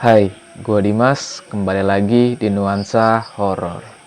Hai, gua Dimas, kembali lagi di Nuansa Horor.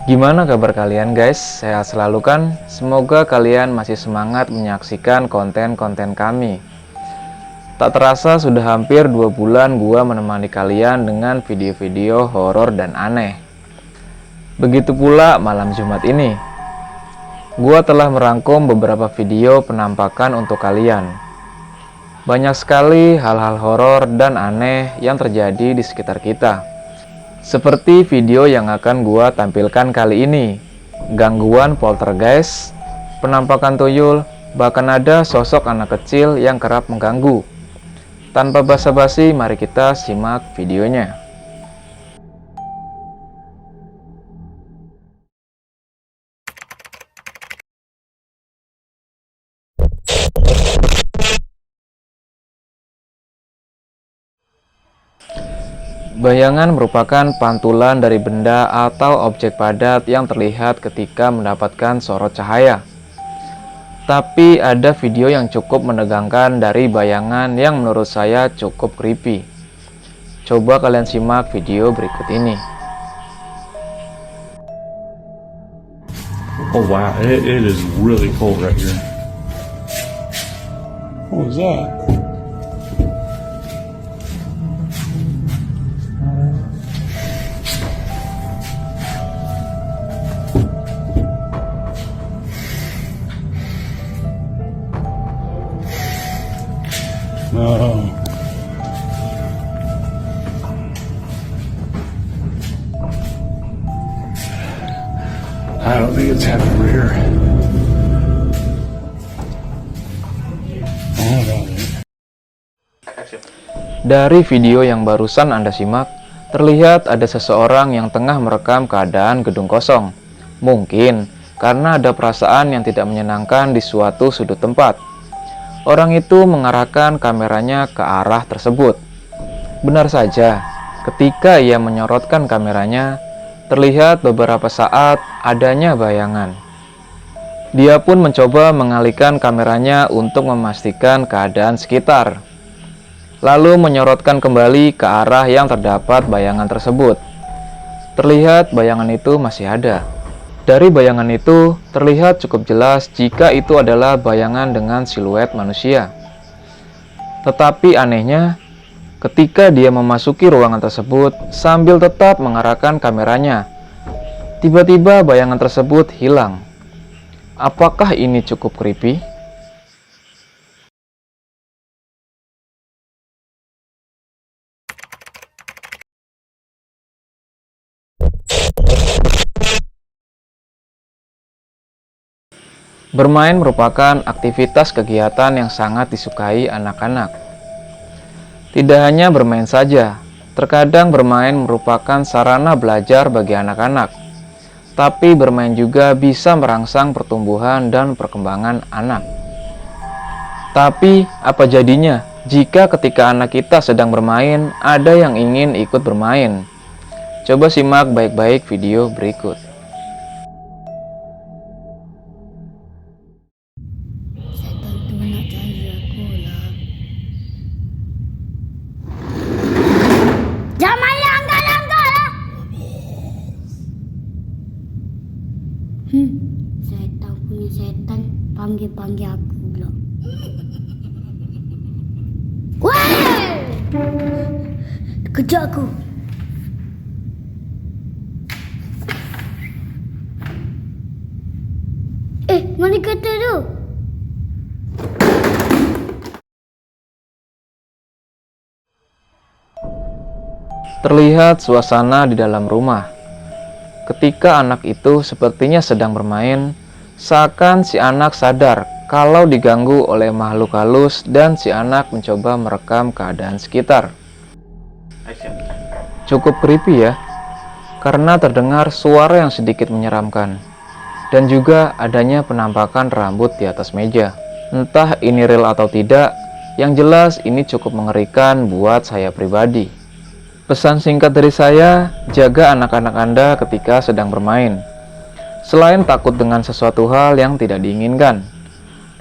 Gimana kabar kalian guys? Sehat selalu kan? Semoga kalian masih semangat menyaksikan konten-konten kami. Tak terasa sudah hampir 2 bulan gua menemani kalian dengan video-video horor dan aneh. Begitu pula malam Jumat ini. Gua telah merangkum beberapa video penampakan untuk kalian. Banyak sekali hal-hal horor dan aneh yang terjadi di sekitar kita. Seperti video yang akan gua tampilkan kali ini, gangguan poltergeist, penampakan tuyul, bahkan ada sosok anak kecil yang kerap mengganggu. Tanpa basa-basi, mari kita simak videonya. Bayangan merupakan pantulan dari benda atau objek padat yang terlihat ketika mendapatkan sorot cahaya. Tapi ada video yang cukup menegangkan dari bayangan yang menurut saya cukup creepy. Coba kalian simak video berikut ini. Oh wow, it is really cold right here. What was that? No. I don't think it's happened over here. Oh, no. Dari video yang barusan Anda simak, terlihat ada seseorang yang tengah merekam keadaan gedung kosong. Mungkin karena ada perasaan yang tidak menyenangkan di suatu sudut tempat. Orang itu mengarahkan kameranya ke arah tersebut. Benar saja, ketika ia menyorotkan kameranya, terlihat beberapa saat adanya bayangan. Dia pun mencoba mengalihkan kameranya untuk memastikan keadaan sekitar. Lalu menyorotkan kembali ke arah yang terdapat bayangan tersebut. Terlihat bayangan itu masih ada. Dari bayangan itu, terlihat cukup jelas jika itu adalah bayangan dengan siluet manusia. Tetapi anehnya, ketika dia memasuki ruangan tersebut sambil tetap mengarahkan kameranya, tiba-tiba bayangan tersebut hilang. Apakah ini cukup creepy? Bermain merupakan aktivitas kegiatan yang sangat disukai anak-anak. Tidak hanya bermain saja, terkadang bermain merupakan sarana belajar bagi anak-anak. Tapi bermain juga bisa merangsang pertumbuhan dan perkembangan anak. Tapi apa jadinya jika ketika anak kita sedang bermain, ada yang ingin ikut bermain? Coba simak baik-baik video berikut. Setan punya setan panggil-panggil aku pula. Wah! Kejar aku. Mana kereta tu? Terlihat suasana di dalam rumah. Ketika anak itu sepertinya sedang bermain, seakan si anak sadar kalau diganggu oleh makhluk halus dan si anak mencoba merekam keadaan sekitar. Cukup creepy ya, karena terdengar suara yang sedikit menyeramkan. dan juga adanya penampakan rambut di atas meja. Entah ini real atau tidak, yang jelas ini cukup mengerikan buat saya pribadi. Pesan singkat dari saya, jaga anak-anak Anda ketika sedang bermain. Selain takut dengan sesuatu hal yang tidak diinginkan,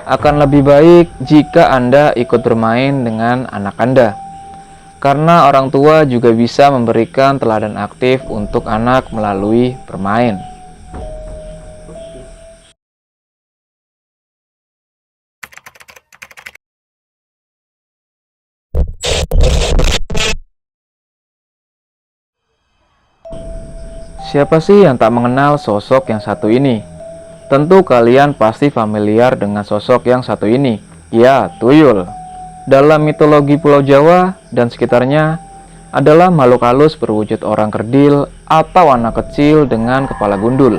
akan lebih baik jika Anda ikut bermain dengan anak Anda. Karena orang tua juga bisa memberikan teladan aktif untuk anak melalui bermain. Siapa sih yang tak mengenal sosok yang satu ini? Tentu kalian pasti familiar dengan sosok yang satu ini. Ya, tuyul. Dalam mitologi Pulau Jawa dan sekitarnya adalah makhluk halus berwujud orang kerdil atau anak kecil dengan kepala gundul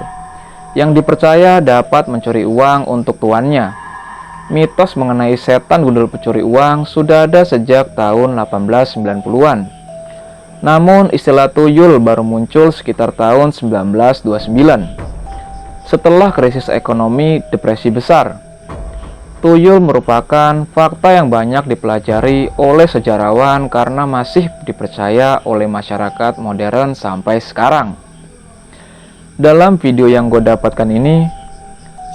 yang dipercaya dapat mencuri uang untuk tuannya. Mitos mengenai setan gundul pencuri uang sudah ada sejak tahun 1890-an. Namun istilah tuyul baru muncul sekitar tahun 1929 setelah krisis ekonomi depresi besar. Tuyul merupakan fakta yang banyak dipelajari oleh sejarawan karena masih dipercaya oleh masyarakat modern sampai sekarang. Dalam video yang gue dapatkan ini,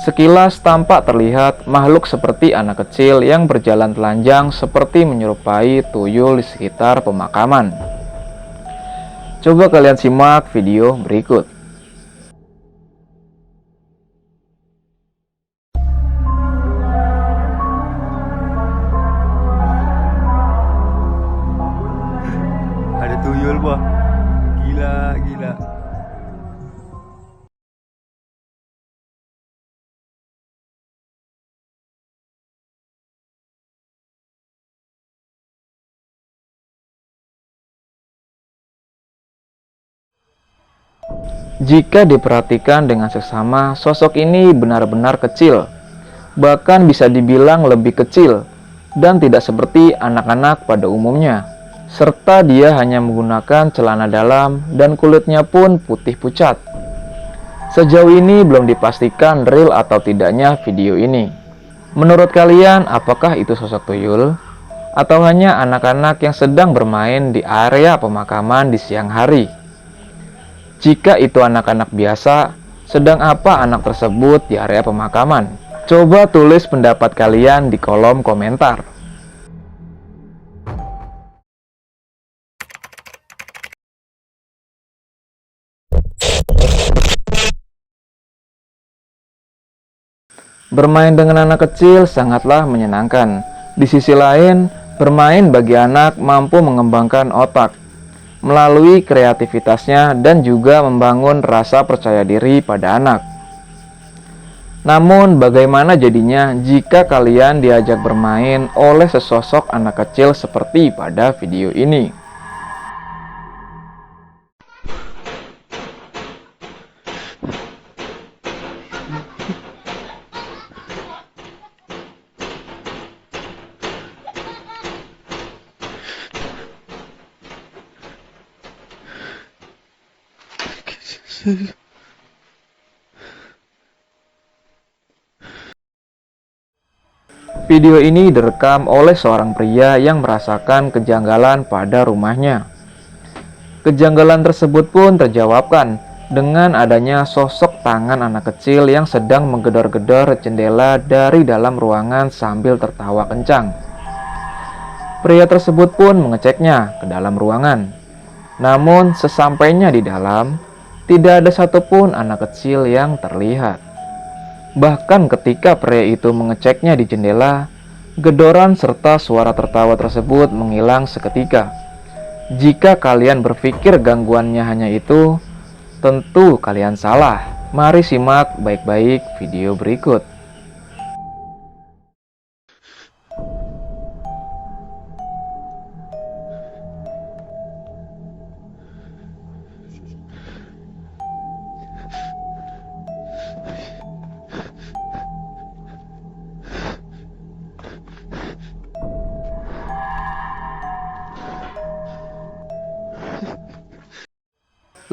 sekilas tampak terlihat makhluk seperti anak kecil yang berjalan telanjang seperti menyerupai tuyul di sekitar pemakaman. Coba kalian simak video berikut. Ada tuyul, Wah. Gila. Jika diperhatikan dengan seksama, sosok ini benar-benar kecil, bahkan bisa dibilang lebih kecil, dan tidak seperti anak-anak pada umumnya. Serta dia hanya menggunakan celana dalam dan kulitnya pun putih pucat. Sejauh ini belum dipastikan real atau tidaknya video ini. Menurut kalian, apakah itu sosok tuyul? Atau hanya anak-anak yang sedang bermain di area pemakaman di siang hari? Jika itu anak-anak biasa, sedang apa anak tersebut di area pemakaman? Coba tulis pendapat kalian di kolom komentar. Bermain dengan anak kecil sangatlah menyenangkan. Di sisi lain, bermain bagi anak mampu mengembangkan otak melalui kreativitasnya dan juga membangun rasa percaya diri pada anak. Namun, bagaimana jadinya jika kalian diajak bermain oleh sesosok anak kecil seperti pada video ini? Video ini direkam oleh seorang pria yang merasakan kejanggalan pada rumahnya. Kejanggalan tersebut pun terjawabkan dengan adanya sosok tangan anak kecil yang sedang menggedor-gedor jendela dari dalam ruangan sambil tertawa kencang. Pria tersebut pun mengeceknya ke dalam ruangan. Namun sesampainya di dalam, tidak ada satupun anak kecil yang terlihat. Bahkan ketika pria itu mengeceknya di jendela, gedoran serta suara tertawa tersebut menghilang seketika. Jika kalian berpikir gangguannya hanya itu, tentu kalian salah. Mari simak baik-baik video berikut.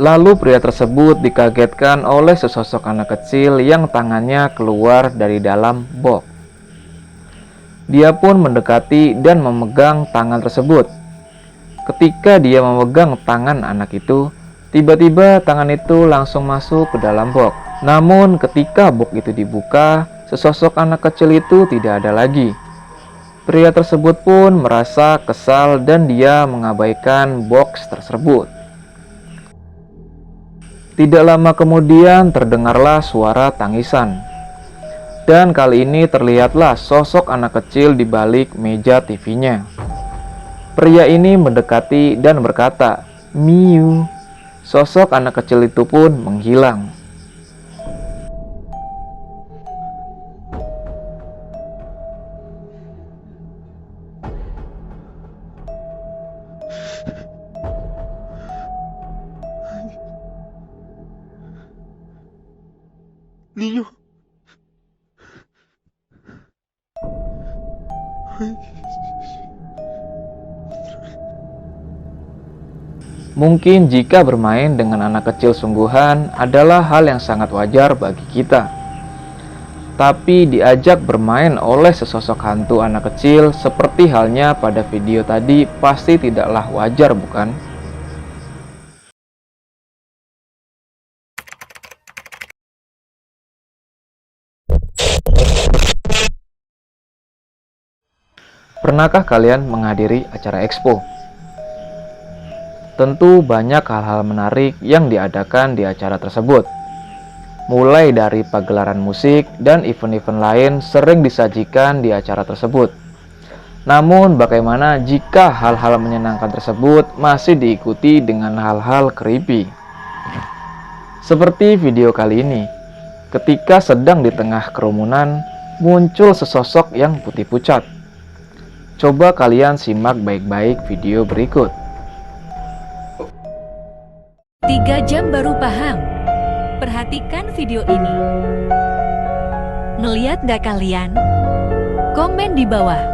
Lalu pria tersebut dikagetkan oleh sesosok anak kecil yang tangannya keluar dari dalam box. Dia pun mendekati dan memegang tangan tersebut. Ketika dia memegang tangan anak itu, tiba-tiba tangan itu langsung masuk ke dalam box. Namun ketika box itu dibuka, sesosok anak kecil itu tidak ada lagi. Pria tersebut pun merasa kesal dan dia mengabaikan box tersebut. Tidak lama kemudian terdengarlah suara tangisan. Dan kali ini terlihatlah sosok anak kecil di balik meja TV-nya. Pria ini mendekati dan berkata, "Miu." Sosok anak kecil itu pun menghilang. Niño. Mungkin jika bermain dengan anak kecil sungguhan adalah hal yang sangat wajar bagi kita. Tapi diajak bermain oleh sesosok hantu anak kecil seperti halnya pada video tadi pasti tidaklah wajar, bukan? Pernahkah kalian menghadiri acara expo? Tentu banyak hal-hal menarik yang diadakan di acara tersebut. Mulai dari pagelaran musik dan event-event lain sering disajikan di acara tersebut. Namun bagaimana jika hal-hal menyenangkan tersebut masih diikuti dengan hal-hal creepy? Seperti video kali ini, ketika sedang di tengah kerumunan, muncul sesosok yang putih pucat. Coba kalian simak baik-baik video berikut. 3 jam baru paham. Perhatikan video ini. Ngeliat gak kalian? Komen di bawah.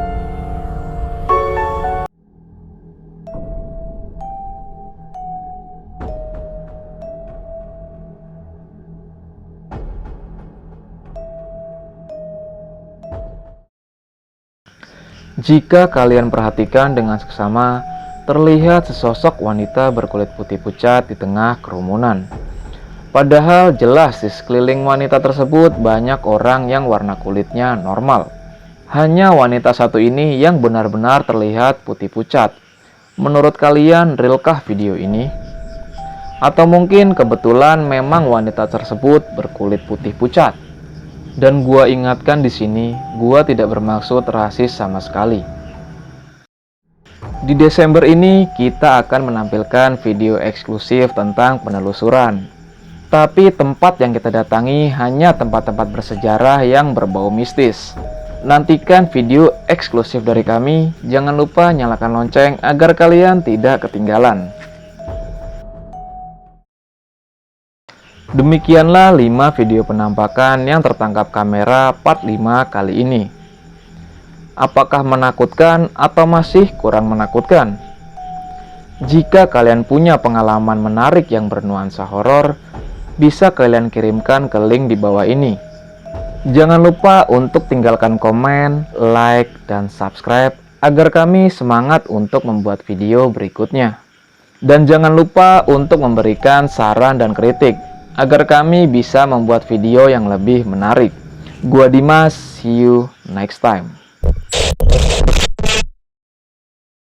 Jika kalian perhatikan dengan seksama, terlihat sesosok wanita berkulit putih pucat di tengah kerumunan. Padahal jelas di sekeliling wanita tersebut banyak orang yang warna kulitnya normal. Hanya wanita satu ini yang benar-benar terlihat putih pucat. Menurut kalian, realkah video ini? Atau mungkin kebetulan memang wanita tersebut berkulit putih pucat? Dan gua ingatkan di sini, gua tidak bermaksud rasis sama sekali. Di Desember ini kita akan menampilkan video eksklusif tentang penelusuran. Tapi tempat yang kita datangi hanya tempat-tempat bersejarah yang berbau mistis. Nantikan video eksklusif dari kami, jangan lupa nyalakan lonceng agar kalian tidak ketinggalan. Demikianlah 5 video penampakan yang tertangkap kamera part 5 kali ini. Apakah menakutkan atau masih kurang menakutkan? Jika kalian punya pengalaman menarik yang bernuansa horor, bisa kalian kirimkan ke link di bawah ini. Jangan lupa untuk tinggalkan komen, like, dan subscribe agar kami semangat untuk membuat video berikutnya. Dan jangan lupa untuk memberikan saran dan kritik agar kami bisa membuat video yang lebih menarik. Gua Dimas, see you next time.